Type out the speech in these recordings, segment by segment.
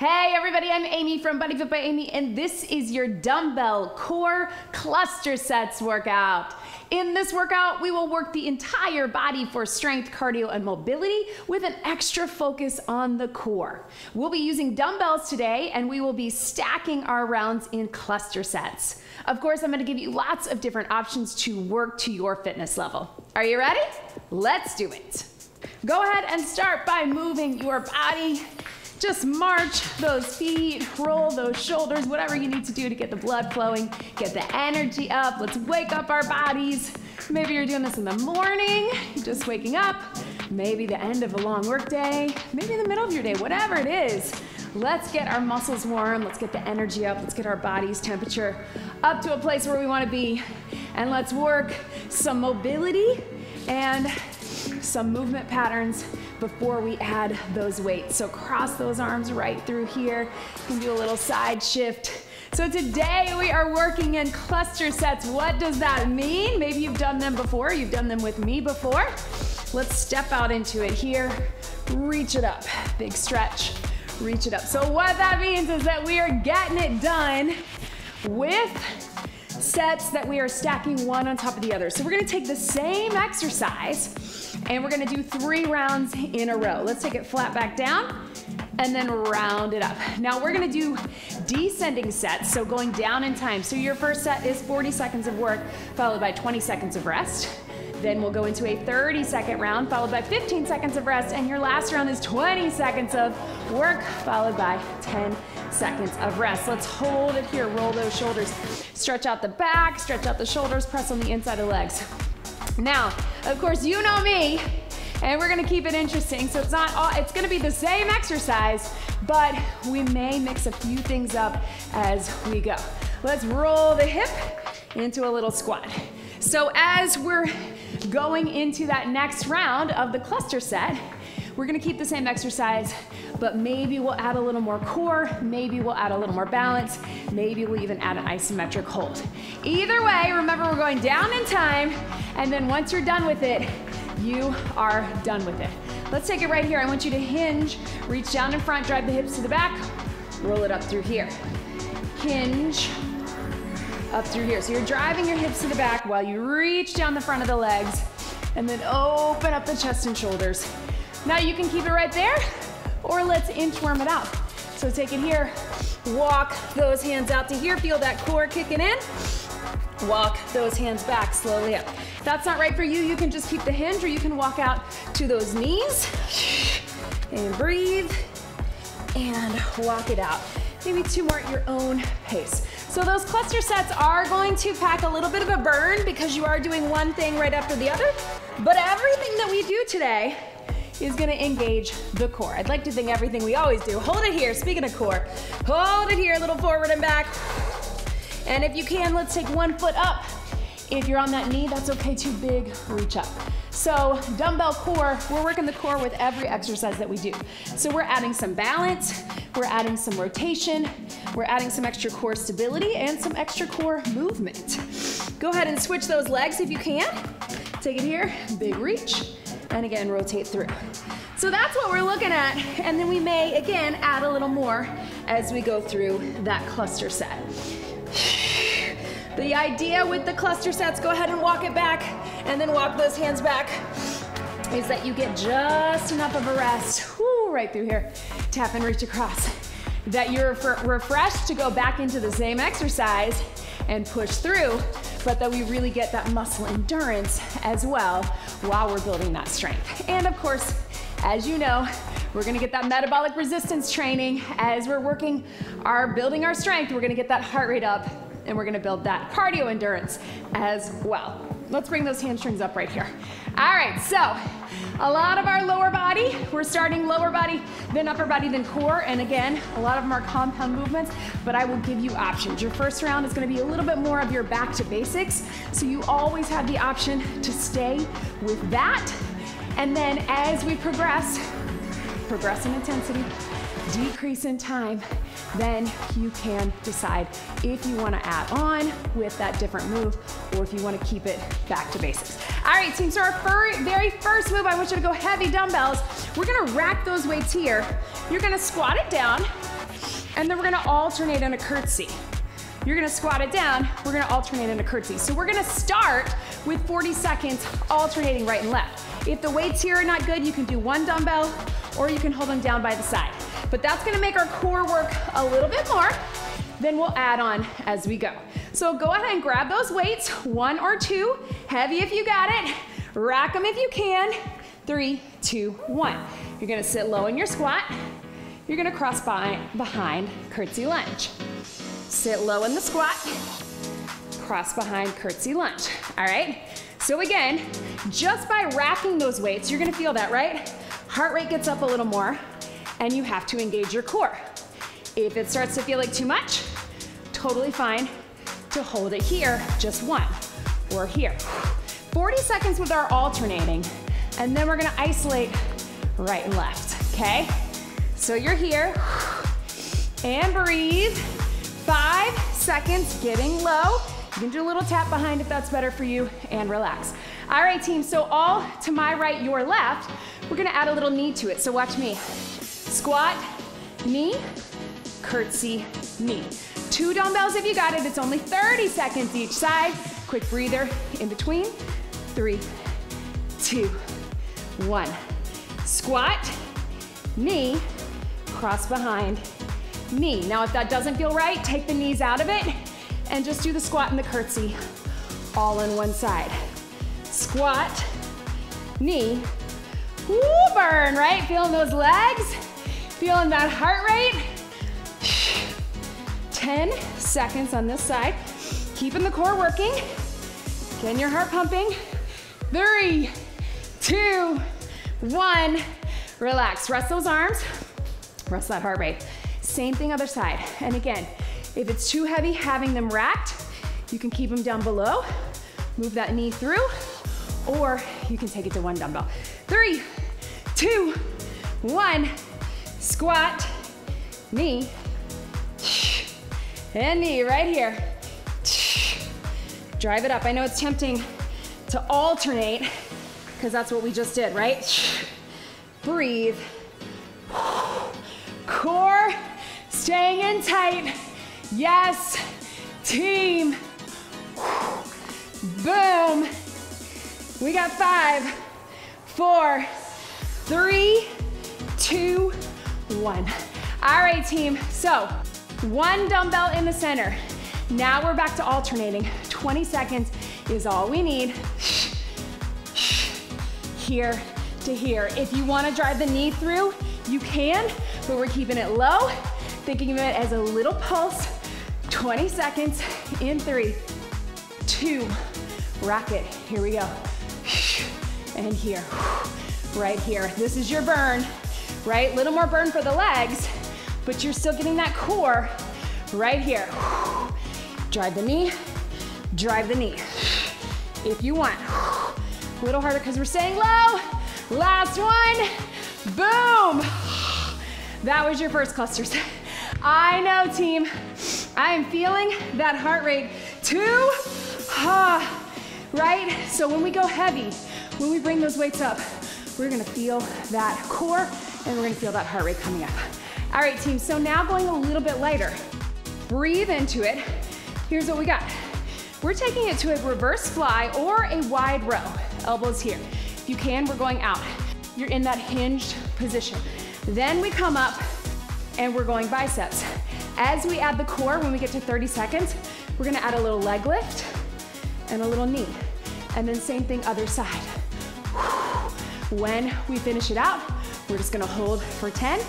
Hey everybody, I'm Amy from BodyFit by Amy, and this is your dumbbell core cluster sets workout. In this workout, we will work the entire body for strength, cardio, and mobility with an extra focus on the core. We'll be using dumbbells today, and we will be stacking our rounds in cluster sets. Of course, I'm gonna give you lots of different options to work to your fitness level. Are you ready? Let's do it. Go ahead and start by moving your body. Just march those feet, roll those shoulders, whatever you need to do to get the blood flowing, get the energy up. Let's wake up our bodies. Maybe you're doing this in the morning, just waking up. Maybe the end of a long work day, maybe in the middle of your day, whatever it is. Let's get our muscles warm. Let's get the energy up. Let's get our body's temperature up to a place where we want to be. And let's work some mobility and some movement patterns before we add those weights. So cross those arms right through here. You can do a little side shift. So today we are working in cluster sets. What does that mean? Maybe you've done them before. You've done them with me before. Let's step out into it here. Reach it up. Big stretch. Reach it up. So what that means is that we are getting it done with sets that we are stacking one on top of the other. So we're gonna take the same exercise and we're gonna do 3 rounds in a row. Let's take it flat back down and then round it up. Now we're gonna do descending sets, so going down in time. So your first set is 40 seconds of work followed by 20 seconds of rest. Then we'll go into a 30-second round followed by 15 seconds of rest, and your last round is 20 seconds of work followed by 10 seconds of rest. Let's hold it here, roll those shoulders. Stretch out the back, stretch out the shoulders, press on the inside of the legs. Now, of course, you know me, and we're gonna keep it interesting, so it's gonna be the same exercise, but we may mix a few things up as we go. Let's roll the hip into a little squat. So as we're going into that next round of the cluster set, we're gonna keep the same exercise, but maybe we'll add a little more core, maybe we'll add a little more balance, maybe we'll even add an isometric hold. Either way, remember we're going down in time, and then once you're done with it, you are done with it. Let's take it right here. I want you to hinge, reach down in front, drive the hips to the back, roll it up through here. Hinge, up through here. So you're driving your hips to the back while you reach down the front of the legs, and then open up the chest and shoulders. Now you can keep it right there, or let's inchworm it out. So take it here, walk those hands out to here, feel that core kicking in. Walk those hands back slowly up. If that's not right for you, you can just keep the hinge, or you can walk out to those knees and breathe and walk it out. Maybe 2 more at your own pace. So those cluster sets are going to pack a little bit of a burn because you are doing one thing right after the other, but everything that we do today is gonna engage the core. I'd like to think everything we always do. Hold it here, speaking of core, hold it here, a little forward and back. And if you can, let's take 1 foot up. If you're on that knee, that's okay too, big reach up. So dumbbell core, we're working the core with every exercise that we do. So we're adding some balance, we're adding some rotation, we're adding some extra core stability and some extra core movement. Go ahead and switch those legs if you can. Take it here, big reach, and again, rotate through. So that's what we're looking at, and then we may, again, add a little more as we go through that cluster set. The idea with the cluster sets, go ahead and walk it back, and then walk those hands back, is that you get just enough of a rest, right through here, tap and reach across, that you're refreshed to go back into the same exercise and push through, but that we really get that muscle endurance as well while we're building that strength. And of course, as you know, we're gonna get that metabolic resistance training as we're building our strength. We're gonna get that heart rate up, and we're gonna build that cardio endurance as well. Let's bring those hamstrings up right here. All right, so a lot of our lower body, we're starting lower body, then upper body, then core, and again, a lot of them are compound movements, but I will give you options. Your first round is gonna be a little bit more of your back to basics, so you always have the option to stay with that, and then as we progress in intensity, decrease in time, then you can decide if you want to add on with that different move or if you want to keep it back to basics. All right, team, so our very first move, I want you to go heavy dumbbells. We're going to rack those weights here. You're going to squat it down, and then we're gonna alternate in a curtsy. You're gonna squat it down, we're gonna alternate in a curtsy. So we're gonna start with 40 seconds alternating right and left. If the weights here are not good, you can do one dumbbell or you can hold them down by the side. But that's gonna make our core work a little bit more, then we'll add on as we go. So go ahead and grab those weights, 1 or 2, heavy if you got it, rack them if you can, 3, 2, 1. You're gonna sit low in your squat, you're gonna cross behind curtsy lunge. Sit low in the squat, cross behind curtsy lunge, all right? So again, just by racking those weights, you're gonna feel that, right? Heart rate gets up a little more, and you have to engage your core. If it starts to feel like too much, totally fine to hold it here, just 1, or here. 40 seconds with our alternating, and then we're gonna isolate right and left, okay? So you're here, and breathe. 5 seconds, getting low. You can do a little tap behind if that's better for you, and relax. All right, team, so all to my right, your left, we're gonna add a little knee to it, so watch me. Squat, knee, curtsy, knee. 2 dumbbells if you got it, it's only 30 seconds each side. Quick breather in between. 3, 2, 1. Squat, knee, cross behind, knee. Now if that doesn't feel right, take the knees out of it and just do the squat and the curtsy all on one side. Squat, knee, woo, burn, right? Feeling those legs, feeling that heart rate. 10 seconds on this side. Keeping the core working, getting your heart pumping. 3, 2, 1. Relax, rest those arms, rest that heart rate. Same thing other side. And again, if it's too heavy, having them racked, you can keep them down below, move that knee through, or you can take it to 1 dumbbell. 3, 2, 1. Squat, knee, and knee right here. Drive it up. I know it's tempting to alternate because that's what we just did, right? Breathe. Core staying in tight. Yes, team. Boom. We got 5, 4, 3, 2, 1. All right, team. So 1 dumbbell in the center. Now we're back to alternating. 20 seconds is all we need. Here to here. If you want to drive the knee through, you can, but we're keeping it low, thinking of it as a little pulse. 20 seconds in 3, 2, rock it. Here we go. And here, right here. This is your burn, right? Little more burn for the legs, but you're still getting that core right here. Drive the knee, drive the knee. If you want, a little harder because we're staying low. Last one, boom. That was your first cluster set. I know, team. I am feeling that heart rate too, right? So when we go heavy, when we bring those weights up, we're gonna feel that core and we're gonna feel that heart rate coming up. All right, team, so now going a little bit lighter. Breathe into it. Here's what we got. We're taking it to a reverse fly or a wide row. Elbows here. If you can, we're going out. You're in that hinged position. Then we come up and we're going biceps. As we add the core, when we get to 30 seconds, we're gonna add a little leg lift and a little knee. And then same thing, other side. When we finish it out, we're just gonna hold for 10.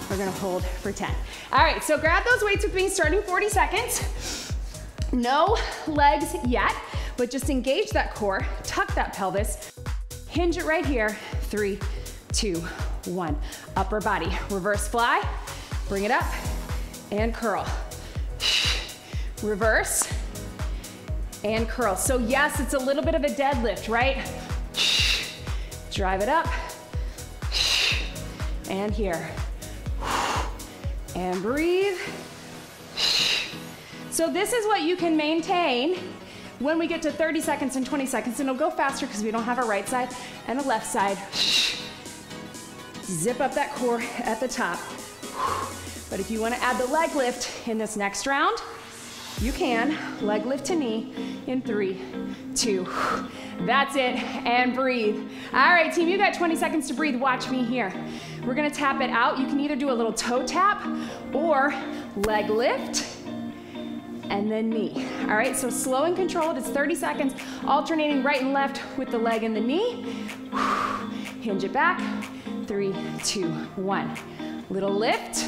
We're gonna hold for 10. All right, so grab those weights with me, starting 40 seconds. No legs yet, but just engage that core, tuck that pelvis, hinge it right here. 3, 2, 1. Upper body, reverse fly, bring it up, and curl. Reverse, and curl. So yes, it's a little bit of a deadlift, right? Drive it up, and here. And breathe. So this is what you can maintain when we get to 30 seconds and 20 seconds, and it'll go faster because we don't have a right side and a left side. Zip up that core at the top. But if you want to add the leg lift in this next round, you can. Leg lift to knee in 3, 2. That's it, and breathe. All right, team, you got 20 seconds to breathe. Watch me here. We're gonna tap it out. You can either do a little toe tap or leg lift and then knee. All right, so slow and controlled. It's 30 seconds, alternating right and left with the leg and the knee. Hinge it back. 3, 2, 1. Little lift.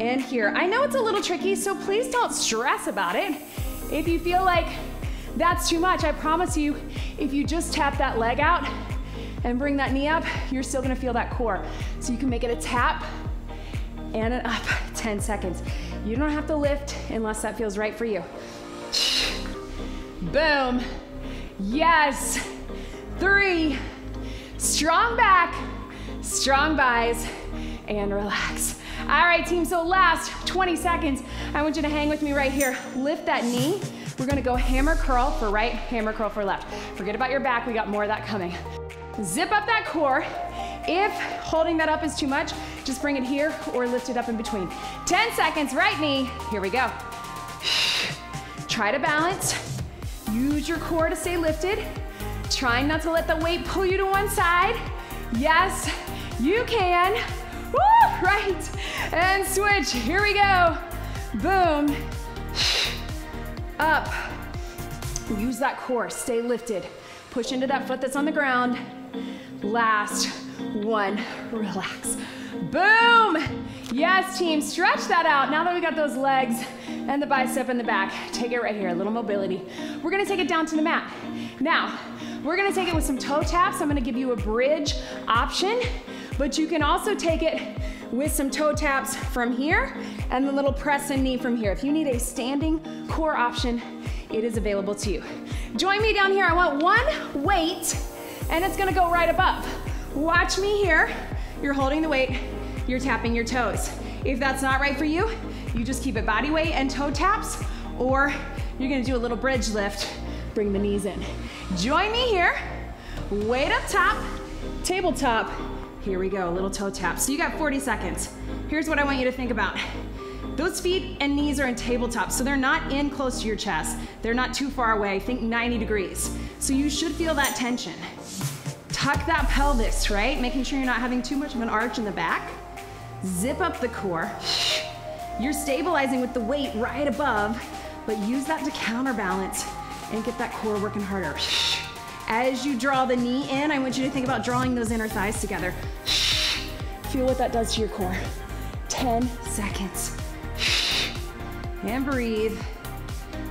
And here. I know it's a little tricky, so please don't stress about it. If you feel like that's too much, I promise you, if you just tap that leg out and bring that knee up, you're still gonna feel that core. So you can make it a tap and an up, 10 seconds. You don't have to lift unless that feels right for you. Boom. Yes. 3. Strong back, strong buys, and relax. All right, team, so last 20 seconds. I want you to hang with me right here. Lift that knee. We're gonna go hammer curl for right, hammer curl for left. Forget about your back, we got more of that coming. Zip up that core. If holding that up is too much, just bring it here or lift it up in between. 10 seconds, right knee. Here we go. Try to balance. Use your core to stay lifted. Trying not to let the weight pull you to one side. Yes, you can. Woo, right, and switch, here we go. Boom, up. Use that core, stay lifted. Push into that foot that's on the ground. Last one, relax. Boom, yes team, stretch that out. Now that we got those legs and the bicep in the back, take it right here, a little mobility. We're gonna take it down to the mat. Now, we're gonna take it with some toe taps. I'm gonna give you a bridge option, but you can also take it with some toe taps from here and the little press and knee from here. If you need a standing core option, it is available to you. Join me down here. I want one weight and it's gonna go right above. Watch me here. You're holding the weight, you're tapping your toes. If that's not right for you, you just keep it body weight and toe taps, or you're gonna do a little bridge lift, bring the knees in. Join me here, weight up top, tabletop. Here we go, a little toe tap. So you got 40 seconds. Here's what I want you to think about. Those feet and knees are in tabletop, so they're not in close to your chest. They're not too far away, think 90 degrees. So you should feel that tension. Tuck that pelvis, right? Making sure you're not having too much of an arch in the back. Zip up the core. You're stabilizing with the weight right above, but use that to counterbalance and get that core working harder. As you draw the knee in, I want you to think about drawing those inner thighs together. Feel what that does to your core. 10 seconds. And breathe.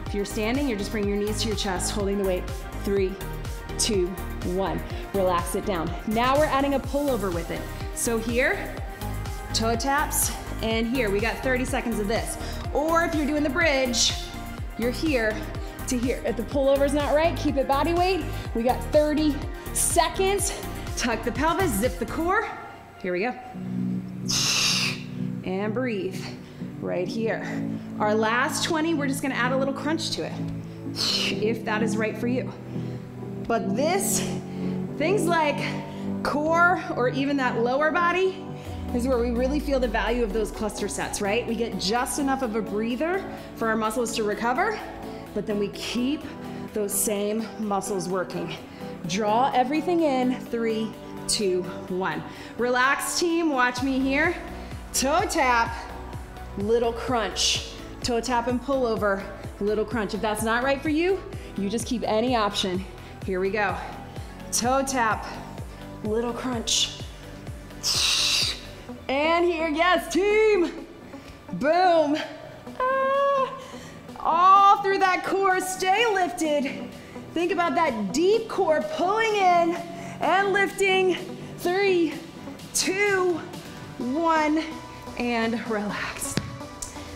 If you're standing, you're just bringing your knees to your chest, holding the weight. 3, 2, 1. Relax it down. Now we're adding a pullover with it. So here, toe taps, and here, we got 30 seconds of this. Or if you're doing the bridge, you're here to here. If the pullover's not right, keep it body weight. We got 30 seconds. Tuck the pelvis, zip the core. Here we go. And breathe. Right here. Our last 20, we're just gonna add a little crunch to it, if that is right for you. But this, things like core or even that lower body is where we really feel the value of those cluster sets, right? We get just enough of a breather for our muscles to recover, but then we keep those same muscles working. Draw everything in, 3, 2, 1. Relax, team, watch me here. Toe tap, little crunch. Toe tap and pull over, little crunch. If that's not right for you, you just keep any option. Here we go. Toe tap, little crunch. And here, yes, team. Boom. All through that core, stay lifted. Think about that deep core pulling in and lifting. 3, 2, 1, and relax.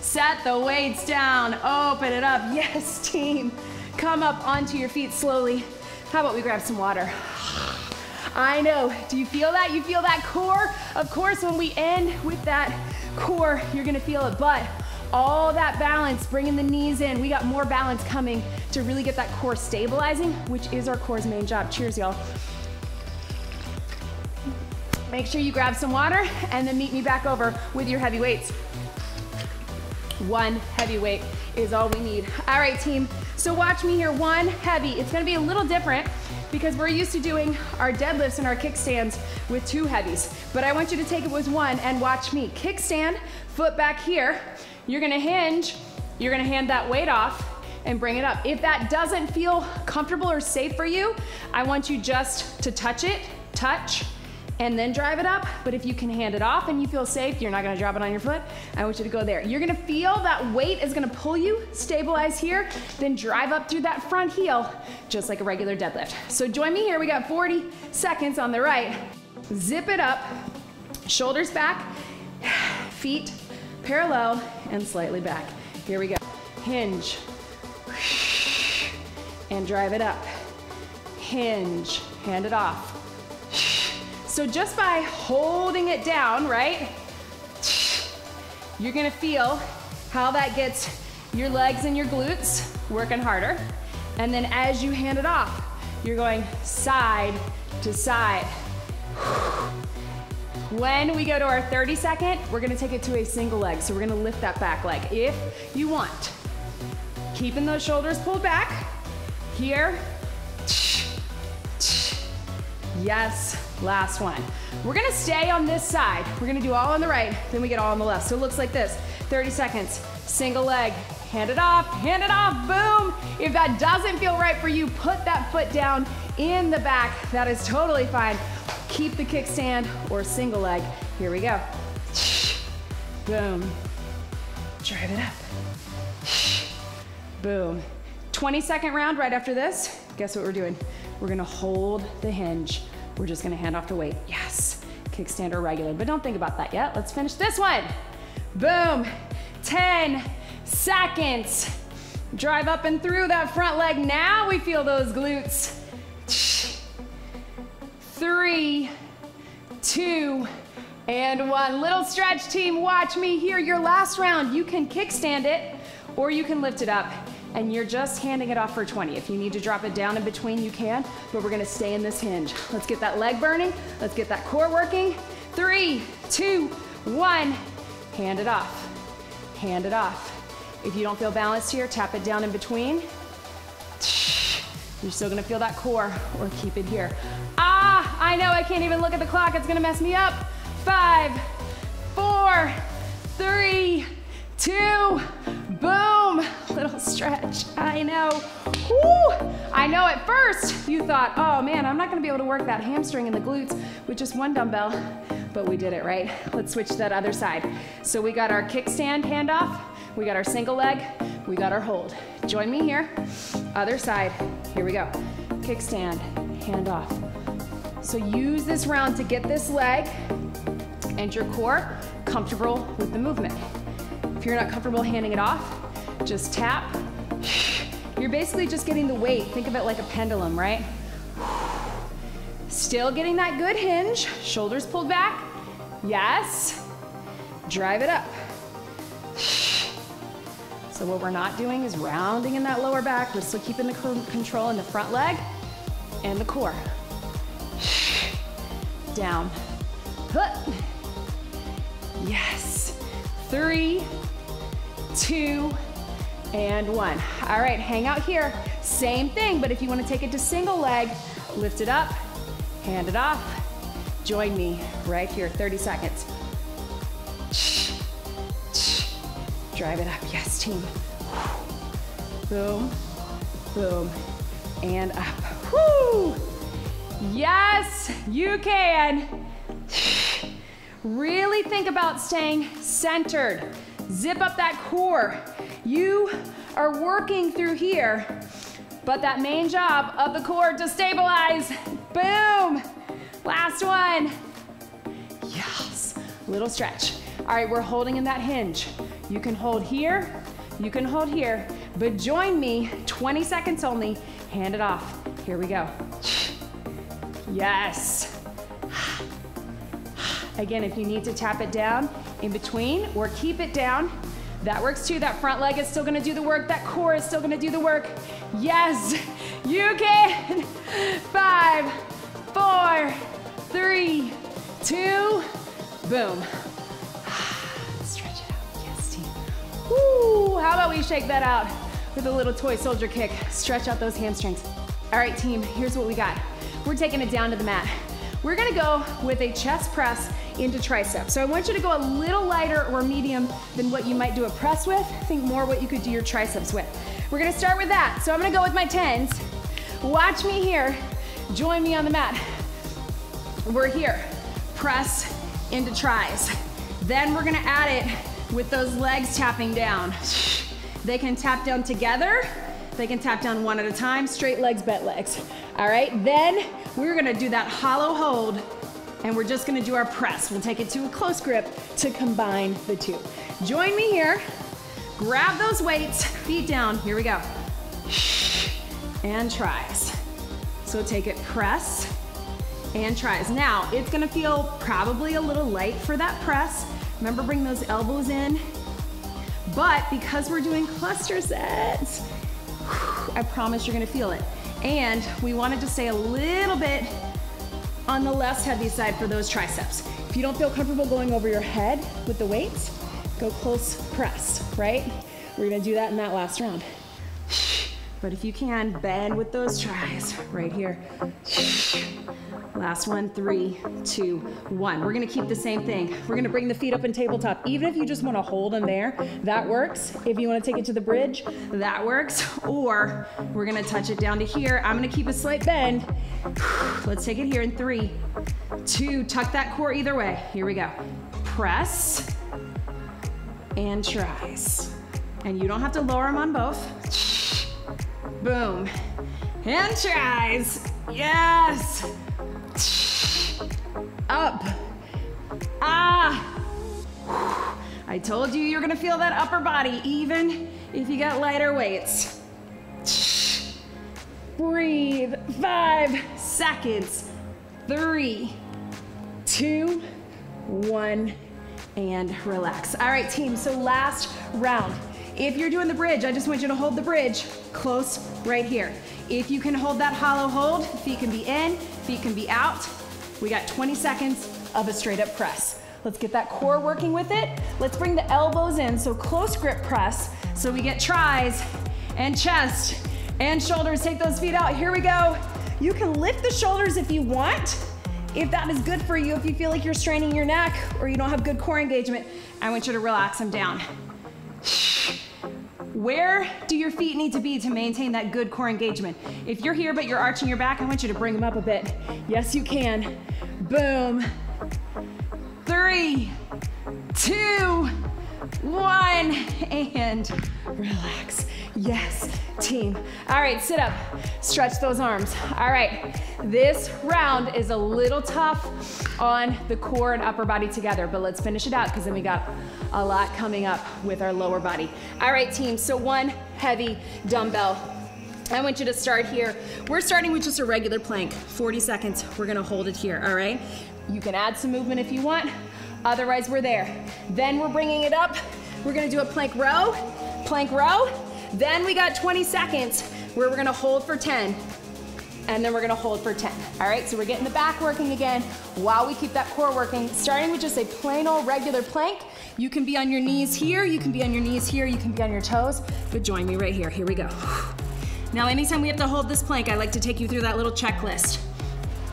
Set the weights down, open it up. Yes, team. Come up onto your feet slowly. How about we grab some water? I know, do you feel that? You feel that core? Of course, when we end with that core, you're gonna feel it, but all that balance, bringing the knees in. We got more balance coming to really get that core stabilizing, which is our core's main job. Cheers, y'all. Make sure you grab some water and then meet me back over with your heavy weights. One heavy weight is all we need. All right, team, so watch me here, one heavy. It's gonna be a little different because we're used to doing our deadlifts and our kickstands with two heavies, but I want you to take it with one and watch me. Kickstand, foot back here. You're gonna hinge, you're gonna hand that weight off and bring it up. If that doesn't feel comfortable or safe for you, I want you just to touch it, and then drive it up. But if you can hand it off and you feel safe, you're not gonna drop it on your foot, I want you to go there. You're gonna feel that weight is gonna pull you, stabilize here, then drive up through that front heel, just like a regular deadlift. So join me here, we got 40 seconds on the right. Zip it up, shoulders back, feet parallel and slightly back. Here we go. Hinge, and drive it up. Hinge, hand it off. So just by holding it down, right, you're gonna feel how that gets your legs and your glutes working harder. And then as you hand it off, you're going side to side. When we go to our 30-second, we're gonna take it to a single leg. So we're gonna lift that back leg if you want. Keeping those shoulders pulled back. Here. Yes, last one. We're gonna stay on this side. We're gonna do all on the right, then we get all on the left. So it looks like this, 30 seconds, single leg, hand it off, boom. If that doesn't feel right for you, put that foot down in the back. That is totally fine. Keep the kickstand or single leg. Here we go. Boom. Drive it up. Boom. 20-second round right after this. Guess what we're doing? We're gonna hold the hinge. We're just gonna hand off the weight. Yes, kickstand or regular, but don't think about that yet. Let's finish this one. Boom, 10 seconds. Drive up and through that front leg. Now we feel those glutes. 3, 2, and 1. Little stretch, team, watch me here. Your last round, you can kickstand it or you can lift it up. And you're just handing it off for 20. If you need to drop it down in between, you can, but we're gonna stay in this hinge. Let's get that leg burning. Let's get that core working. 3, 2, 1. Hand it off. Hand it off. If you don't feel balanced here, tap it down in between. You're still gonna feel that core, or keep it here. Ah, I know I can't even look at the clock. It's gonna mess me up. 5, 4, 3, 2, boom. Little stretch, I know. Woo! I know at first you thought, oh man, I'm not gonna be able to work that hamstring and the glutes with just one dumbbell, but we did it, right? Let's switch to that other side. So we got our kickstand handoff, we got our single leg, we got our hold. Join me here, other side, here we go. Kickstand, handoff. So use this round to get this leg and your core comfortable with the movement. If you're not comfortable handing it off, just tap. You're basically just getting the weight. Think of it like a pendulum, right? Still getting that good hinge. Shoulders pulled back. Yes. Drive it up. So what we're not doing is rounding in that lower back. We're still keeping the control in the front leg and the core. Down. Yes. 3, 2, and 1. All right, hang out here. Same thing, but if you want to take it to single leg, lift it up, hand it off. Join me right here, 30 seconds. Drive it up, yes, team. Boom, boom, and up. Woo! Yes, you can. Really think about staying centered. Zip up that core. You are working through here, but that main job of the core to stabilize. Boom. Last one. Yes. Little stretch. All right, we're holding in that hinge. You can hold here, you can hold here, but join me, 20 seconds only. Hand it off. Here we go. Yes. Again, if you need to tap it down in between or keep it down, that works too. That front leg is still gonna do the work. That core is still gonna do the work. Yes, you can. 5, 4, 3, 2, boom. Stretch it out, yes, team. Woo, how about we shake that out with a little toy soldier kick. Stretch out those hamstrings. All right, team, here's what we got. We're taking it down to the mat. We're gonna go with a chest press into triceps. So I want you to go a little lighter or medium than what you might do a press with. Think more what you could do your triceps with. We're gonna start with that. So I'm gonna go with my 10s. Watch me here. Join me on the mat. We're here. Press into tries. Then we're gonna add it with those legs tapping down. They can tap down together. They can tap down one at a time. Straight legs, bent legs. All right, then we're gonna do that hollow hold, and we're just gonna do our press. We'll take it to a close grip to combine the two. Join me here. Grab those weights, feet down. Here we go. And tries. So take it, press and tries. Now, it's gonna feel probably a little light for that press. Remember, bring those elbows in. But because we're doing cluster sets, I promise you're gonna feel it. And we wanted to stay a little bit on the less heavy side for those triceps. If you don't feel comfortable going over your head with the weights, go close press, right? We're gonna do that in that last round. But if you can, bend with those tries right here. Last one, 3, 2, 1. We're gonna keep the same thing. We're gonna bring the feet up in tabletop. Even if you just wanna hold them there, that works. If you wanna take it to the bridge, that works. Or we're gonna touch it down to here. I'm gonna keep a slight bend. Let's take it here in 3, 2, tuck that core either way. Here we go. Press and tries. And you don't have to lower them on both. Boom. And tries. Yes. Up. Ah. I told you you're gonna feel that upper body even if you got lighter weights. Breathe. 5 seconds. 3, 2, 1, and relax. All right, team, so last round. If you're doing the bridge, I just want you to hold the bridge close right here. If you can hold that hollow hold, feet can be in, feet can be out. We got 20 seconds of a straight up press. Let's get that core working with it. Let's bring the elbows in, so close grip press. So we get tries and chest and shoulders. Take those feet out, here we go. You can lift the shoulders if you want. If that is good for you, if you feel like you're straining your neck or you don't have good core engagement, I want you to relax them down. Where do your feet need to be to maintain that good core engagement? If you're here but you're arching your back, I want you to bring them up a bit. Yes, you can. Boom. 3, 2, 1, and relax. Yes, team. All right, sit up, stretch those arms. All right, this round is a little tough on the core and upper body together, but let's finish it out because then we got a lot coming up with our lower body. All right, team, so one heavy dumbbell. I want you to start here. We're starting with just a regular plank, 40 seconds. We're gonna hold it here, all right? You can add some movement if you want, otherwise we're there. Then we're bringing it up. We're gonna do a plank row. Then we got 20 seconds where we're gonna hold for 10, and then we're gonna hold for 10. All right, so we're getting the back working again while we keep that core working, starting with just a plain old regular plank. You can be on your knees here, you can be on your knees here, you can be on your toes, but join me right here. Here we go. Now, anytime we have to hold this plank, I like to take you through that little checklist.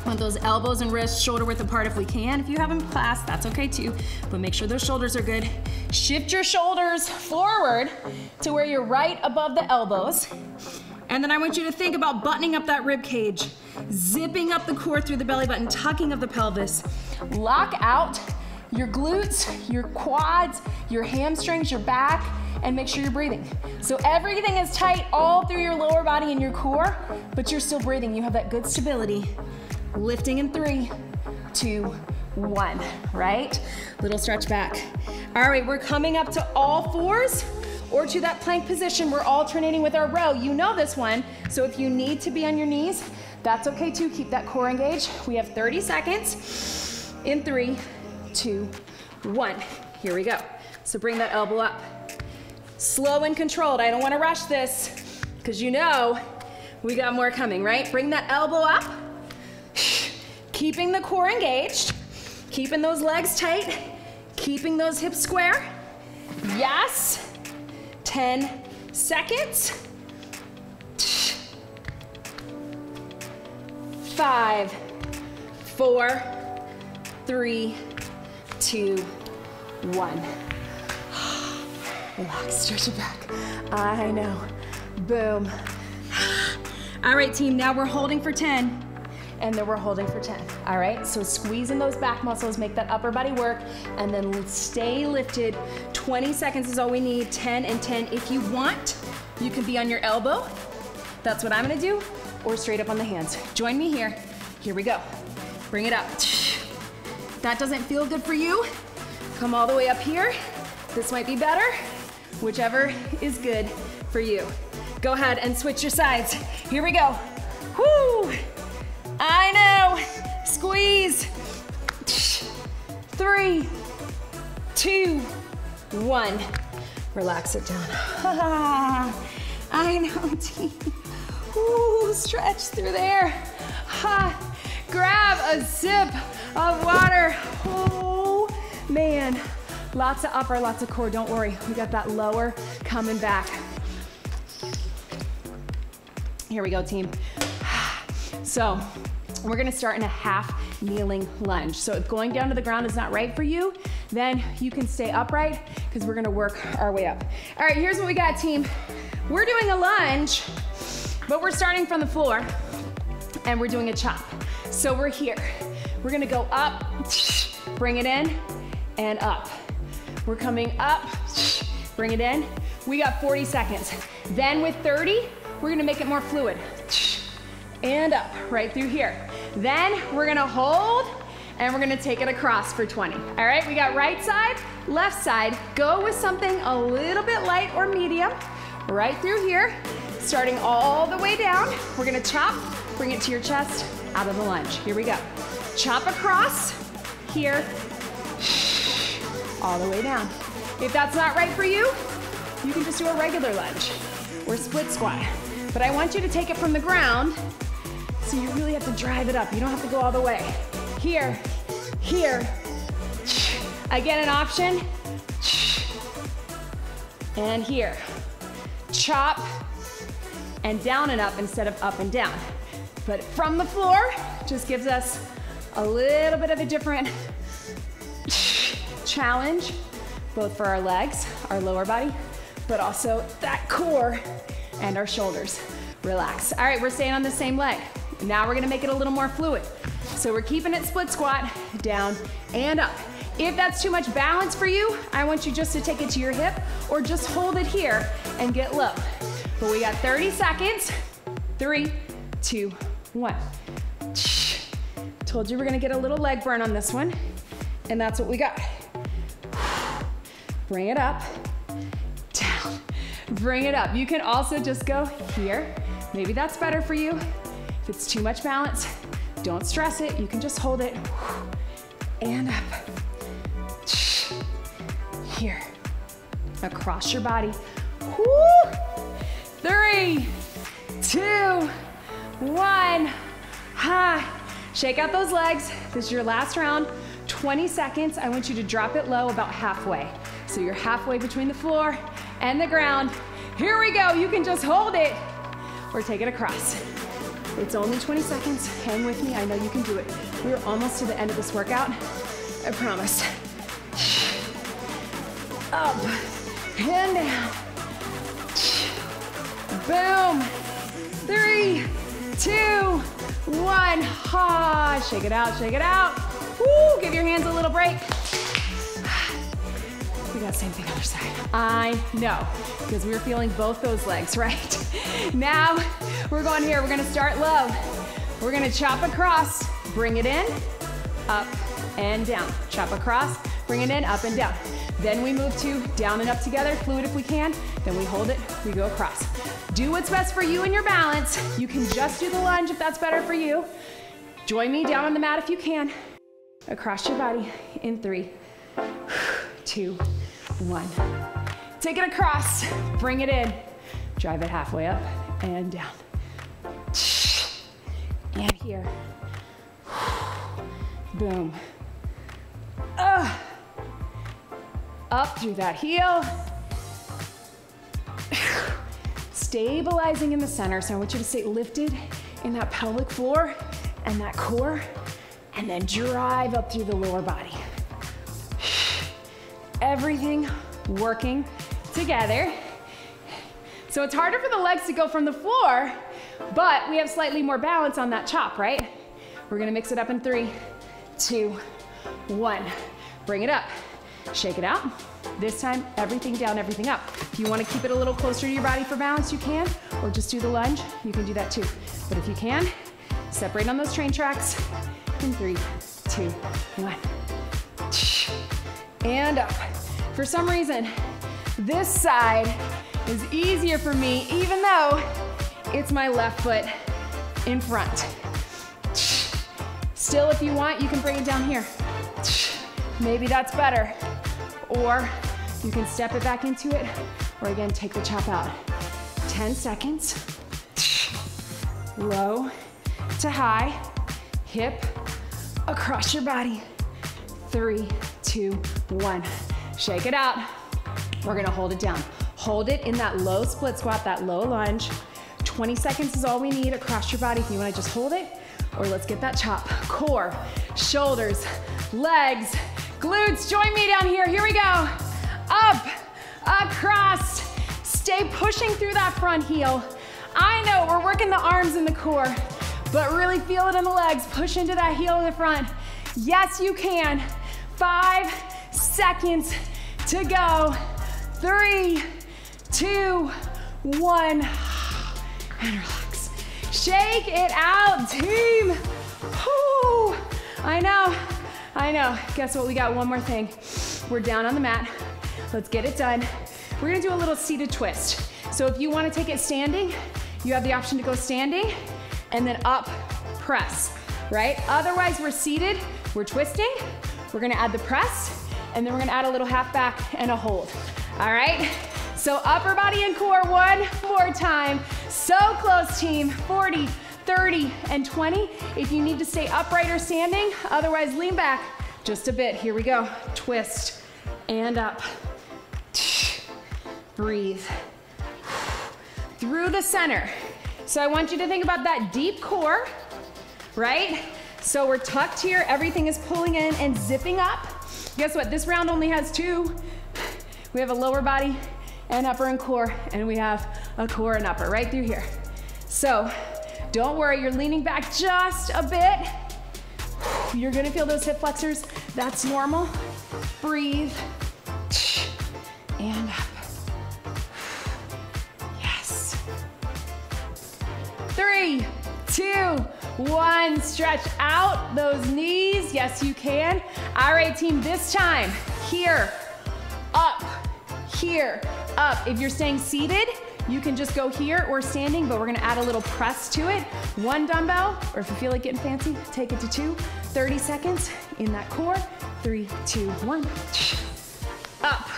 Want those elbows and wrists shoulder width apart if we can. If you have them clasped, that's okay too, but make sure those shoulders are good. Shift your shoulders forward to where you're right above the elbows. And then I want you to think about buttoning up that rib cage, zipping up the core through the belly button, tucking of the pelvis. Lock out your glutes, your quads, your hamstrings, your back, and make sure you're breathing. So everything is tight all through your lower body and your core, but you're still breathing. You have that good stability. Lifting in 3, 2, 1, right? Little stretch back. All right, we're coming up to all fours or to that plank position. We're alternating with our row. You know this one, so if you need to be on your knees, that's okay too. Keep that core engaged. We have 30 seconds in 3, 2, 1. Here we go. So bring that elbow up. Slow and controlled. I don't want to rush this because you know we got more coming, right? Bring that elbow up. Keeping the core engaged. Keeping those legs tight, keeping those hips square. Yes. 10 seconds. 5, 4, 3, 2, 1. Relax, stretch your back. I know. Boom. All right, team, now we're holding for 10. And then we're holding for 10. All right, so squeezing those back muscles, make that upper body work, and then stay lifted. 20 seconds is all we need, 10 and 10. If you want, you can be on your elbow. That's what I'm gonna do, or straight up on the hands. Join me here. Here we go. Bring it up. That doesn't feel good for you? Come all the way up here. This might be better. Whichever is good for you. Go ahead and switch your sides. Here we go. Whoo! I know. Squeeze. 3, 2, 1. Relax it down. I know, team. Ooh, stretch through there. Grab a sip of water. Oh, man. Lots of upper, lots of core. Don't worry. We got that lower coming back. Here we go, team. So we're gonna start in a half kneeling lunge. So if going down to the ground is not right for you, then you can stay upright because we're gonna work our way up. All right, here's what we got, team. We're doing a lunge, but we're starting from the floor and we're doing a chop. So we're here. We're gonna go up, bring it in, and up. We're coming up, bring it in. We got 40 seconds. Then with 30, we're gonna make it more fluid. And up, right through here. Then we're gonna hold, and we're gonna take it across for 20. All right, we got right side, left side. Go with something a little bit light or medium, right through here, starting all the way down. We're gonna chop, bring it to your chest, out of the lunge. Here we go. Chop across, here, all the way down. If that's not right for you, you can just do a regular lunge or split squat. But I want you to take it from the ground, so you really have to drive it up. You don't have to go all the way. Here, here. Again, an option. And here. Chop and down and up instead of up and down. But from the floor, just gives us a little bit of a different challenge, both for our legs, our lower body, but also that core and our shoulders. Relax. All right, we're staying on the same leg. Now we're gonna make it a little more fluid. So we're keeping it split squat, down and up. If that's too much balance for you, I want you just to take it to your hip or just hold it here and get low. But we got 30 seconds. 3, 2, 1. Told you we're gonna get a little leg burn on this one, and that's what we got. Bring it up, down, bring it up. You can also just go here. Maybe that's better for you. If it's too much balance, don't stress it. You can just hold it and up. Here, across your body. 3, 2, 1. Shake out those legs. This is your last round. 20 seconds. I want you to drop it low about halfway. So you're halfway between the floor and the ground. Here we go. You can just hold it or take it across. It's only 20 seconds. Hang with me. I know you can do it. We're almost to the end of this workout. I promise. Up and down. Boom. 3, 2, 1. Shake it out, shake it out. Woo, give your hands a little break. We got same thing other side. I know, because we were feeling both those legs, right? Now, we're going here. We're gonna start low. We're gonna chop across, bring it in, up and down. Chop across, bring it in, up and down. Then we move to down and up together, fluid if we can. Then we hold it, we go across. Do what's best for you and your balance. You can just do the lunge if that's better for you. Join me down on the mat if you can. Across your body in 3, 2, 1. Take it across, bring it in. Drive it halfway up and down. And here. Boom. Up through that heel. Stabilizing in the center. So I want you to stay lifted in that pelvic floor and that core, and then drive up through the lower body. Everything working together. So it's harder for the legs to go from the floor, but we have slightly more balance on that chop, right? We're gonna mix it up in 3, 2, 1. Bring it up, shake it out. This time, everything down, everything up. If you wanna keep it a little closer to your body for balance, you can, or just do the lunge, you can do that too. But if you can, separate on those train tracks in 3, 2, 1. And up. For some reason, this side is easier for me, even though it's my left foot in front. Still, if you want, you can bring it down here. Maybe that's better. Or you can step it back into it, or again, take the chop out. 10 seconds. Low to high, hip across your body. 3, 2, 1. Shake it out. We're gonna hold it down. Hold it in that low split squat, that low lunge. 20 seconds is all we need across your body if you wanna just hold it, or let's get that chop. Core, shoulders, legs, glutes. Join me down here. Here we go. Up, across. Stay pushing through that front heel. I know we're working the arms and the core, but really feel it in the legs. Push into that heel in the front. Yes, you can. 5 seconds to go. 3, 2, 1. And relax. Shake it out, team. Whew. I know. Guess what? We got one more thing. We're down on the mat. Let's get it done. We're gonna do a little seated twist. So if you wanna take it standing, you have the option to go standing and then up, press, right? Otherwise, we're seated, we're twisting. We're gonna add the press, and then we're gonna add a little half back and a hold. All right? So upper body and core one more time. So close, team. 40, 30, and 20. If you need to stay upright or standing, otherwise lean back just a bit. Here we go. Twist and up. Breathe. Through the center. So I want you to think about that deep core, right? So we're tucked here, everything is pulling in and zipping up. Guess what? This round only has 2. We have a lower body and upper and core, and we have a core and upper right through here. So don't worry, you're leaning back just a bit. You're gonna feel those hip flexors. That's normal. Breathe. And up. Yes. 3, 2, 1. Stretch out those knees. Yes, you can. All right, team, this time, here, up, up. If you're staying seated, you can just go here or standing, but we're gonna add a little press to it. 1 dumbbell, or if you feel like getting fancy, take it to 2. 30 seconds in that core. 3, 2, 1. Up.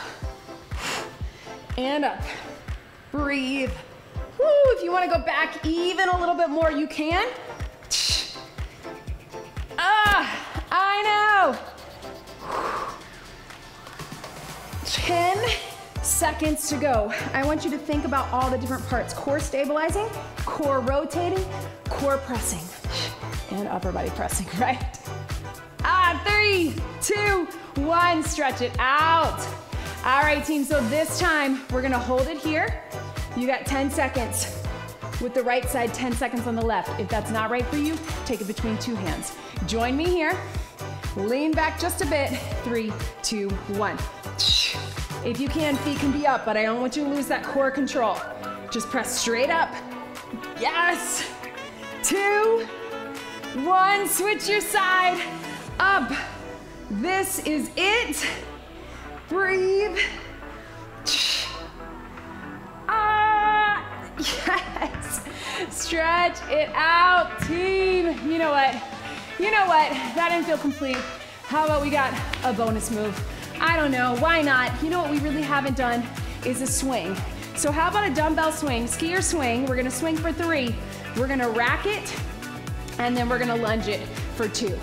And up. Breathe. Woo, if you wanna go back even a little bit more, you can. I know. 10 seconds to go. I want you to think about all the different parts. Core stabilizing, core rotating, core pressing, and upper body pressing, right? 3, 2, 1, stretch it out. All right, team, so this time we're gonna hold it here. You got 10 seconds with the right side, 10 seconds on the left. If that's not right for you, take it between 2 hands. Join me here. Lean back just a bit. 3, 2, 1. If you can, feet can be up, but I don't want you to lose that core control. Just press straight up. Yes. 2, 1, switch your side. Up. This is it. Breathe. Yes. Stretch it out, team. You know what? That didn't feel complete. How about we got a bonus move? I don't know, why not? You know what we really haven't done is a swing. So how about a dumbbell swing, skier swing? We're gonna swing for 3. We're gonna rack it, and then we're gonna lunge it for 2.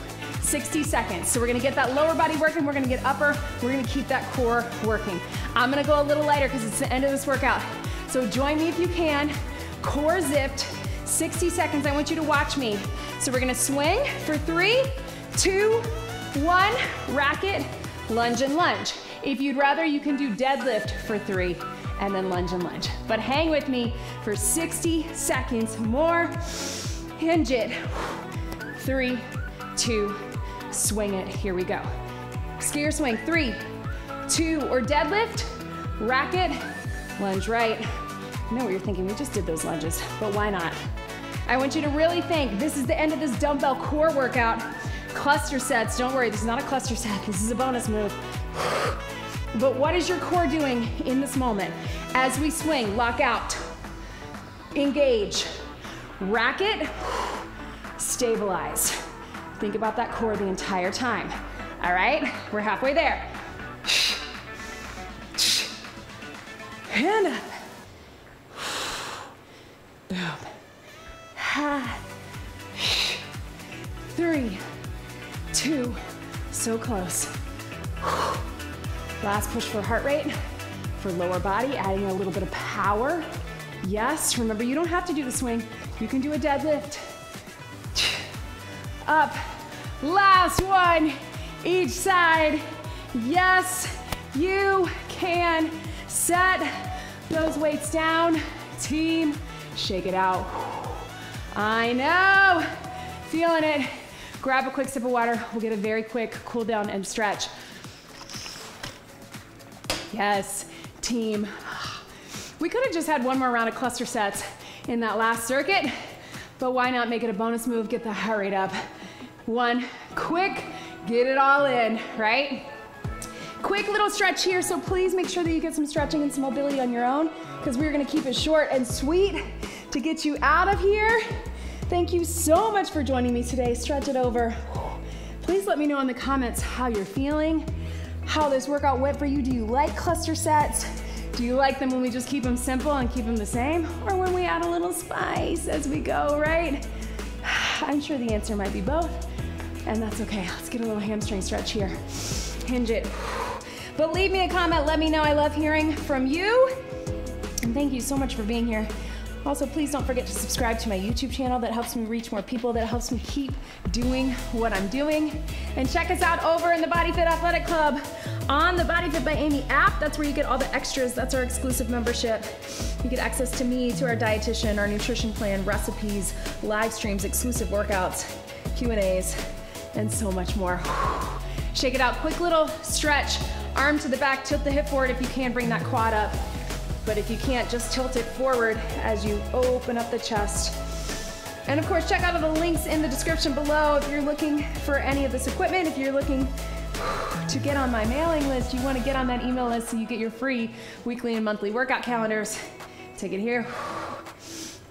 60 seconds. So we're gonna get that lower body working, we're gonna get upper, we're gonna keep that core working. I'm gonna go a little lighter because it's the end of this workout. So join me if you can. Core zipped, 60 seconds. I want you to watch me. So we're gonna swing for 3, 2, 1, rack it, lunge and lunge. If you'd rather, you can do deadlift for 3 and then lunge and lunge. But hang with me for 60 seconds more. Hinge it. 3, 2, swing it. Here we go. Skier swing. 3, 2, or deadlift, rack it, lunge right. I know what you're thinking, we just did those lunges, but why not? I want you to really think, this is the end of this dumbbell core workout. Cluster sets, don't worry, this is not a cluster set, this is a bonus move. But what is your core doing in this moment? As we swing, lock out, engage, rack it, stabilize. Think about that core the entire time. All right, we're halfway there. And up. Boom. Ha. 3, 2, so close. Last push for heart rate. For lower body, adding a little bit of power. Yes, remember you don't have to do the swing. You can do a deadlift. Up. Last one, each side. Yes, you can. Set those weights down. Team, shake it out. I know, feeling it. Grab a quick sip of water. We'll get a very quick cool down and stretch. Yes, team. We could have just had one more round of cluster sets in that last circuit, but why not make it a bonus move, get the heart rate up. One, quick, get it all in, right? Quick little stretch here, so please make sure that you get some stretching and some mobility on your own, because we're gonna keep it short and sweet to get you out of here. Thank you so much for joining me today. Stretch it over. Please let me know in the comments how you're feeling, how this workout went for you. Do you like cluster sets? Do you like them when we just keep them simple and keep them the same? Or when we add a little spice as we go, right? I'm sure the answer might be both, and that's okay. Let's get a little hamstring stretch here. Hinge it. But leave me a comment, let me know. I love hearing from you. And thank you so much for being here. Also, please don't forget to subscribe to my YouTube channel. That helps me reach more people, that helps me keep doing what I'm doing. And check us out over in the BodyFit Athletic Club on the BodyFit by Amy app. That's where you get all the extras. That's our exclusive membership. You get access to me, to our dietitian, our nutrition plan, recipes, live streams, exclusive workouts, Q&As, and so much more. Shake it out, quick little stretch. Arm to the back, tilt the hip forward if you can, bring that quad up. But if you can't, just tilt it forward as you open up the chest. And of course, check out all the links in the description below if you're looking for any of this equipment, if you're looking to get on my mailing list, you want to get on that email list so you get your free weekly and monthly workout calendars. Take it here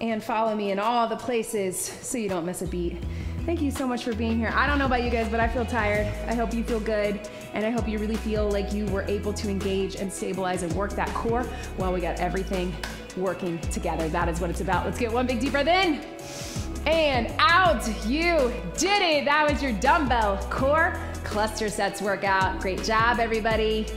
and follow me in all the places so you don't miss a beat. Thank you so much for being here. I don't know about you guys, but I feel tired. I hope you feel good, and I hope you really feel like you were able to engage and stabilize and work that core while we got everything working together. That is what it's about. Let's get one big deep breath in and out. You did it. That was your dumbbell core cluster sets workout. Great job, everybody.